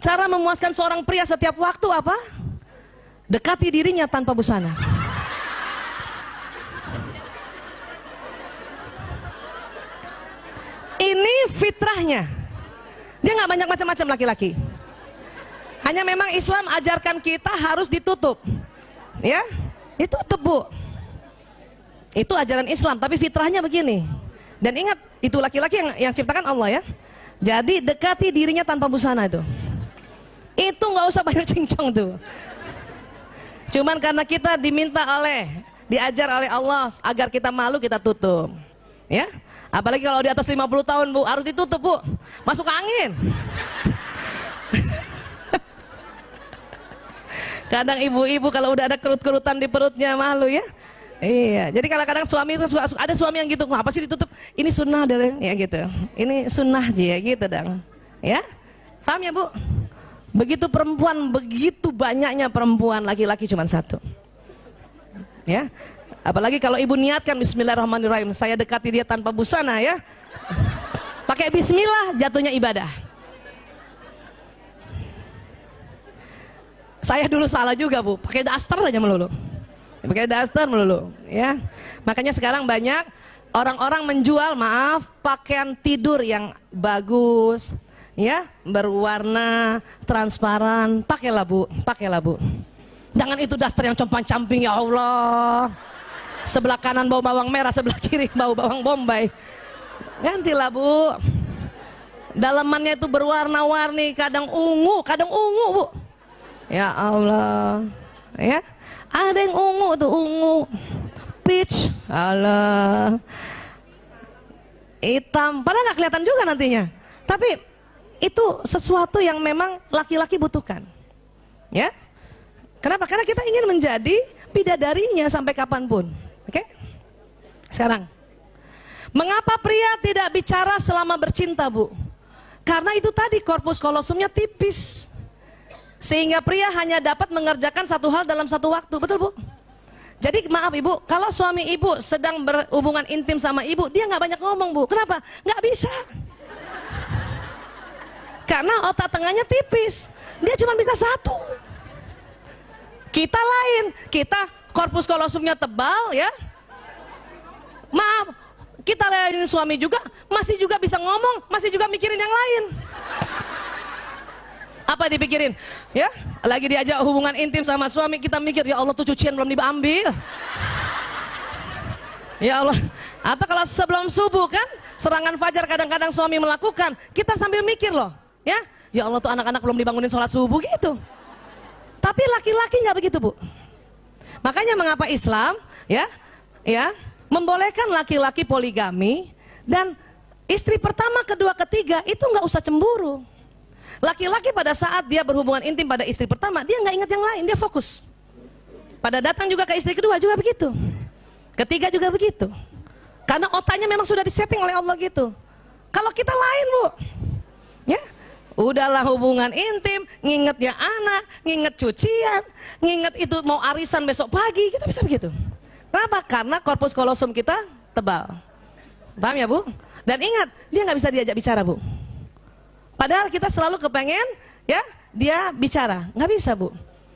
Cara memuaskan seorang pria setiap waktu apa? Dekati dirinya tanpa busana. Ini fitrahnya. Dia nggak banyak macam-macam laki-laki. Hanya memang Islam ajarkan kita harus ditutup. Ya, ditutup, Bu. Itu ajaran Islam, tapi fitrahnya begini. Dan ingat, itu laki-laki yang ciptakan Allah ya. Jadi dekati dirinya tanpa busana itu. Itu nggak usah banyak cincong tuh. Cuman karena kita diajar oleh Allah agar kita malu, kita tutup. Ya. Apalagi kalau di atas 50 tahun, Bu, harus ditutup, Bu. Masuk angin. Kadang ibu-ibu kalau udah ada kerut-kerutan di perutnya malu ya. Iya, jadi kadang-kadang suami itu ada suami yang gitu, kenapa sih ditutup? Ini sunnah dari ya gitu. Ini sunnah aja ya gitu dong. Ya? Paham ya, Bu? Begitu perempuan, begitu banyaknya perempuan, laki-laki cuma satu. Ya? Apalagi kalau ibu niatkan bismillahirrahmanirrahim, saya dekati dia tanpa busana ya. Pakai bismillah, jatuhnya ibadah. Saya dulu salah juga, Bu, pakai daster aja melulu. Pakai daster melulu, ya. Makanya sekarang banyak orang-orang menjual, maaf, pakaian tidur yang bagus, ya, berwarna transparan. Pakailah, Bu, pakailah, Bu. Jangan itu daster yang compang-camping, ya Allah. Sebelah kanan bau bawang merah, sebelah kiri bau bawang bombay. Gantilah, Bu. Dalamannya itu berwarna-warni, kadang ungu, Bu. Ya Allah, ya. Ada yang ungu tuh, ungu, peach, Allah, hitam, padahal nggak kelihatan juga nantinya. Tapi itu sesuatu yang memang laki-laki butuhkan, ya. Kenapa? Karena kita ingin menjadi bidadarinya sampai kapanpun. Oke? Sekarang, mengapa pria tidak bicara selama bercinta, Bu? Karena itu tadi korpus kolosumnya tipis. Sehingga pria hanya dapat mengerjakan satu hal dalam satu waktu, betul, Bu? Jadi maaf Ibu, kalau suami Ibu sedang berhubungan intim sama Ibu, dia nggak banyak ngomong, Bu. Kenapa? Nggak bisa. Karena otak tengahnya tipis, dia cuma bisa satu. Kita lain, kita korpus kolosumnya tebal, ya. Maaf, kita layanin suami juga, masih juga bisa ngomong, masih juga mikirin yang lain. Apa dipikirin? Ya, lagi diajak hubungan intim sama suami, kita mikir, ya Allah tuh cucian belum diambil. Ya Allah. Atau kalau sebelum subuh kan, serangan fajar kadang-kadang suami melakukan, kita sambil mikir loh, ya. Ya Allah tuh anak-anak belum dibangunin sholat subuh gitu. Tapi laki-laki nggak begitu, Bu. Makanya mengapa Islam, ya, membolehkan laki-laki poligami dan istri pertama, kedua, ketiga itu nggak usah cemburu. Laki-laki pada saat dia berhubungan intim pada istri pertama, dia nggak ingat yang lain, dia fokus. Pada datang juga ke istri kedua juga begitu. Ketiga juga begitu. Karena otaknya memang sudah disetting oleh Allah gitu. Kalau kita lain, Bu. Ya, udahlah hubungan intim, nginget ya anak, nginget cucian, nginget itu mau arisan besok pagi, kita bisa begitu. Kenapa? Karena korpus kolosum kita tebal. Paham ya, Bu? Dan ingat, dia nggak bisa diajak bicara, Bu. Padahal kita selalu kepengen, ya, dia bicara, nggak bisa, Bu.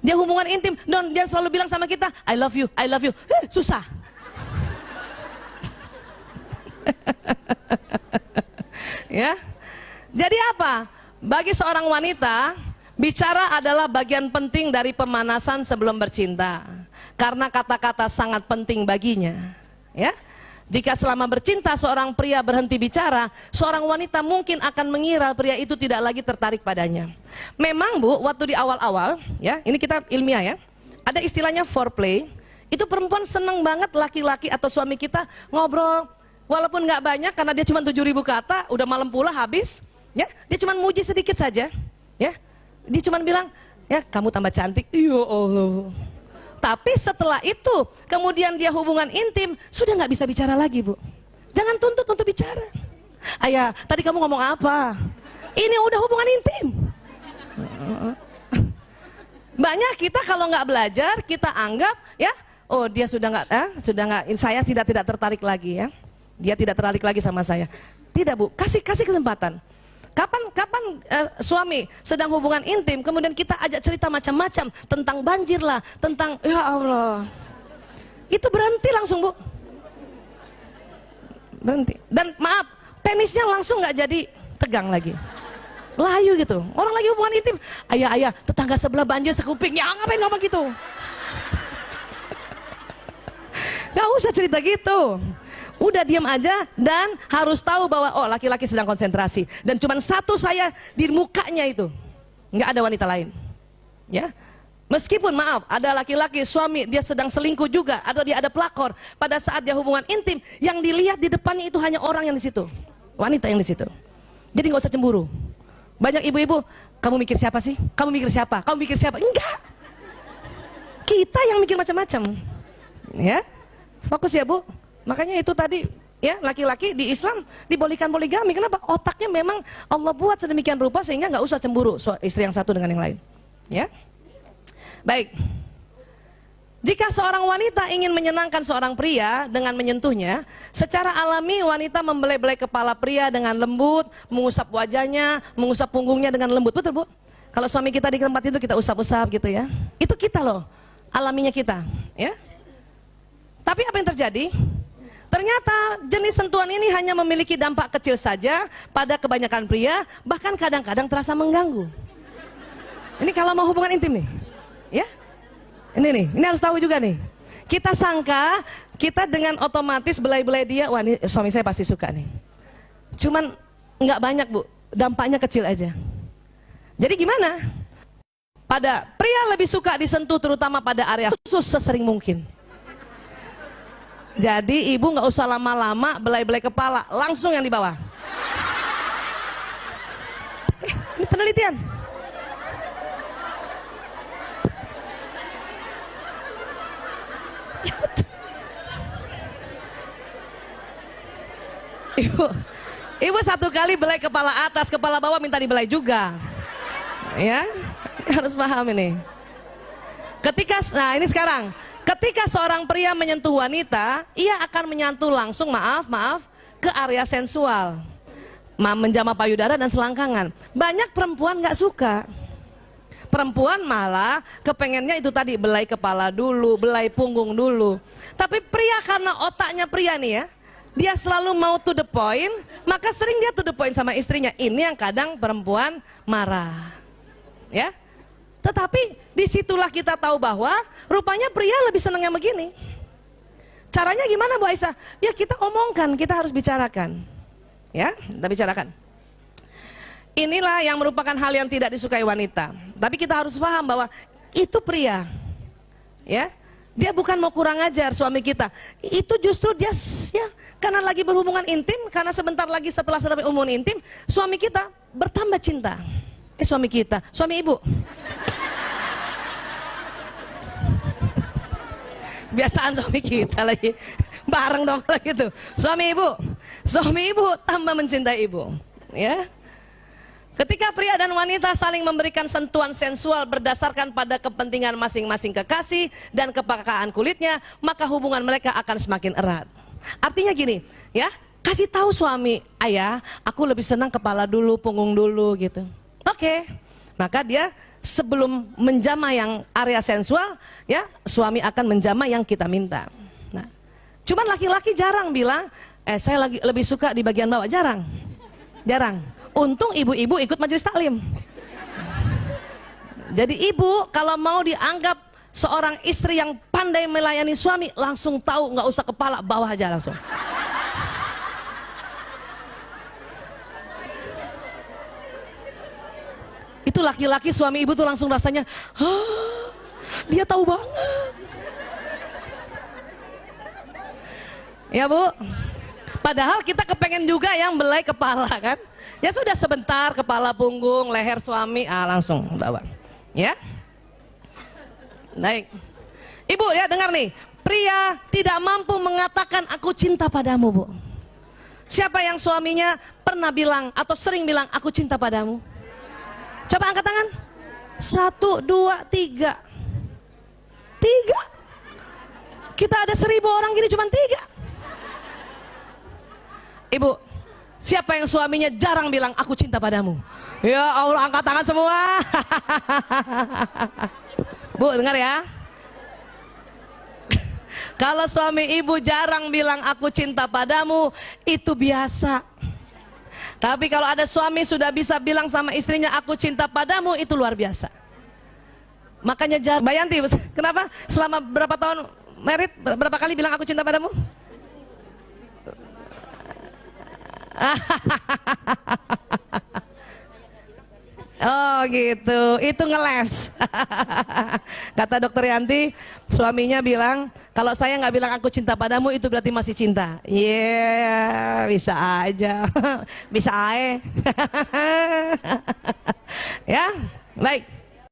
Dia hubungan intim, dia selalu bilang sama kita, I love you, susah. Ya, jadi apa? Bagi seorang wanita, bicara adalah bagian penting dari pemanasan sebelum bercinta, karena kata-kata sangat penting baginya, ya. Jika selama bercinta seorang pria berhenti bicara, seorang wanita mungkin akan mengira pria itu tidak lagi tertarik padanya. Memang, Bu, waktu di awal-awal, ya, ini kita ilmiah ya, ada istilahnya foreplay. Itu perempuan seneng banget laki-laki atau suami kita ngobrol, walaupun nggak banyak karena dia cuma 7.000 kata, udah malam pula habis, ya, dia cuma muji sedikit saja, ya, dia cuma bilang, ya kamu tambah cantik, ya Allah. Tapi setelah itu, kemudian dia hubungan intim, sudah nggak bisa bicara lagi, Bu. Jangan tuntut untuk bicara. Ayah, tadi kamu ngomong apa? Ini udah hubungan intim. Banyak kita kalau nggak belajar, kita anggap, ya, oh dia sudah nggak, saya tidak tertarik lagi, ya. Dia tidak tertarik lagi sama saya. Tidak, Bu, kasih kesempatan. Suami sedang hubungan intim, kemudian kita ajak cerita macam-macam tentang banjir lah, tentang ya Allah. Itu berhenti langsung, Bu. Berhenti. Dan maaf, penisnya langsung nggak jadi tegang lagi. Layu gitu. Orang lagi hubungan intim, ayah, tetangga sebelah banjir sekuping. Ya ngapain ngomong gitu? Gak usah cerita gitu. Udah diam aja dan harus tahu bahwa oh laki-laki sedang konsentrasi dan cuman satu saya di mukanya itu, nggak ada wanita lain, ya. Meskipun maaf ada laki-laki suami dia sedang selingkuh juga atau dia ada pelakor pada saat dia hubungan intim, yang dilihat di depannya itu hanya orang yang di situ, wanita yang di situ. Jadi nggak usah cemburu. Banyak ibu-ibu, kamu mikir siapa sih? Kamu mikir siapa? Kamu mikir siapa? Enggak. Kita yang mikir macam-macam, ya. Fokus ya, Bu. Makanya itu tadi ya, laki-laki di Islam dibolehkan poligami. Kenapa? Otaknya memang Allah buat sedemikian rupa sehingga nggak usah cemburu istri yang satu dengan yang lain. Ya, baik. Jika seorang wanita ingin menyenangkan seorang pria dengan menyentuhnya, secara alami wanita membelai-belai kepala pria dengan lembut, mengusap wajahnya, mengusap punggungnya dengan lembut. Betul, Bu? Kalau suami kita di tempat itu kita usap-usap gitu ya. Itu kita loh, alaminya kita. Ya. Tapi apa yang terjadi? Ternyata jenis sentuhan ini hanya memiliki dampak kecil saja pada kebanyakan pria, bahkan kadang-kadang terasa mengganggu. Ini kalau mau hubungan intim nih, ya. Ini harus tahu juga nih. Kita sangka kita dengan otomatis belai-belai dia, wah ini suami saya pasti suka nih. Cuman nggak banyak, Bu, dampaknya kecil aja. Jadi gimana? Pada pria lebih suka disentuh terutama pada area khusus sesering mungkin. Jadi ibu nggak usah lama-lama belai-belai kepala, langsung yang di bawah. Ini penelitian. Ibu satu kali belai kepala atas, kepala bawah minta dibelai juga. Ya, harus paham ini. Nah ini sekarang. Ketika seorang pria menyentuh wanita, ia akan menyentuh langsung, maaf, ke area sensual, menjamah payudara dan selangkangan. Banyak perempuan nggak suka. Perempuan malah kepengennya itu tadi, belai kepala dulu, belai punggung dulu. Tapi pria karena otaknya pria nih ya, dia selalu mau to the point, maka sering dia to the point sama istrinya. Ini yang kadang perempuan marah, ya. Tetapi disitulah kita tahu bahwa rupanya pria lebih senang yang begini. Caranya gimana, Bu Aisyah? Ya kita omongkan, kita harus bicarakan. Ya, kita bicarakan. Inilah yang merupakan hal yang tidak disukai wanita. Tapi kita harus paham bahwa itu pria. Ya, dia bukan mau kurang ajar suami kita. Itu justru dia ya, karena lagi berhubungan intim, karena sebentar lagi setelah hubungan intim, suami kita bertambah cinta. Suami kita, suami ibu. Biasaan suami kita lagi bareng dong lagi tuh. Suami ibu tambah mencintai ibu. Ya. Ketika pria dan wanita saling memberikan sentuhan sensual berdasarkan pada kepentingan masing-masing kekasih dan kepekaan kulitnya, maka hubungan mereka akan semakin erat. Artinya gini, ya, kasih tahu suami, ayah, aku lebih senang kepala dulu, punggung dulu gitu. Oke, maka dia sebelum menjamah yang area sensual, ya suami akan menjamah yang kita minta. Nah, cuman laki-laki jarang bilang, saya lebih suka di bagian bawah, jarang. Untung ibu-ibu ikut majelis taklim. Jadi ibu kalau mau dianggap seorang istri yang pandai melayani suami, langsung tahu, nggak usah kepala, bawah aja langsung. Itu laki-laki suami ibu tuh langsung rasanya, dia tahu banget. Ya Bu, padahal kita kepengen juga yang belai kepala kan. Ya sudah sebentar, kepala, punggung, leher suami, langsung bawa. Ya. Baik. Ibu ya dengar nih, pria tidak mampu mengatakan aku cinta padamu, Bu. Siapa yang suaminya pernah bilang atau sering bilang aku cinta padamu? Coba angkat tangan. 1, 2, 3. 3. Kita ada 1000 orang gini cuma 3. Ibu, Siapa yang suaminya jarang bilang aku cinta padamu? Ya Allah, angkat tangan semua. Bu, dengar ya. Kalau suami ibu jarang bilang aku cinta padamu, itu biasa. Tapi kalau ada suami sudah bisa bilang sama istrinya aku cinta padamu, itu luar biasa. Makanya Bayanti, kenapa selama berapa tahun married berapa kali bilang aku cinta padamu? Oh gitu, itu ngeles. Kata dokter Yanti, suaminya bilang, kalau saya nggak bilang aku cinta padamu, itu berarti masih cinta. Yeah, bisa aja, bisa aja. Ya, baik.